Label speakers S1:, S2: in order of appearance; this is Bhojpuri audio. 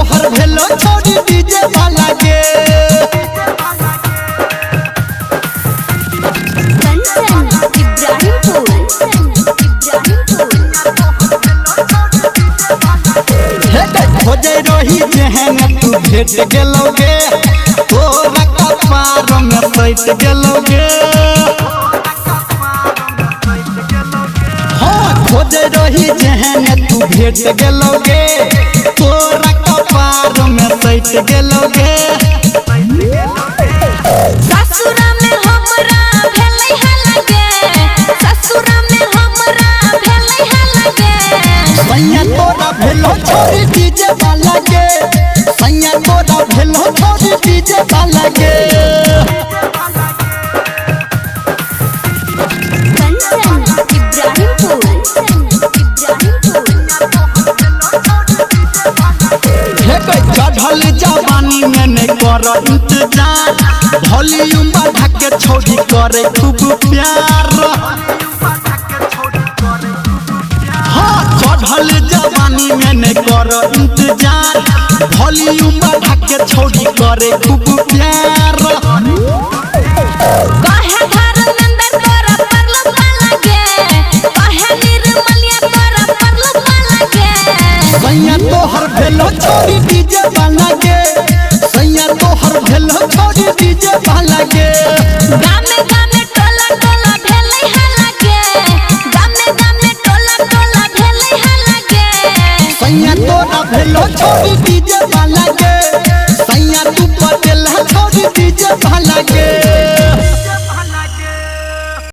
S1: तोहर भेलो छोड़ी डीजे वाला के खोजे रही जहन तू भेट गेलोगे तोरा कपार में सैत गेलोगे हाँ खोजे रही जहन तू भेट गेलोगे तोरा कपार में सैत गेलोगे
S2: ससुरा में हमरा भेलै हलगे ससुरा में हमरा भेलै हलगे
S1: सैया तोरा भेलो छोड़ी डीजे वाला के सैया तोरा भेलो छोड़ी डीजे वाला के चढ़ल जवानी में नहीं कर इंतजार वॉल्यूम बढ़ा के छोड़ी करे खूब प्यार हाँ चढ़ल जवानी में नहीं कर इंतजार वॉल्यूम बढ़ा के छोड़ी करे खूब प्यार
S2: काहे घर अंदर तोरा परलो लगे काहे निर्मलिया तोरा परलो लगे
S1: सैया तोहर भेलो छोड़ी डीजे वाला के सैया तोहर भेलो छोड़ी डीजे वाला के
S2: गामे गामे टोला टोला भेलै हलगे गामे गामे टोला टोला भेलै हलगे
S1: सैया तोरा भेलो छोड़ी डीजे वाला के सैया तू पटेल छोड़ी डीजे वाला के।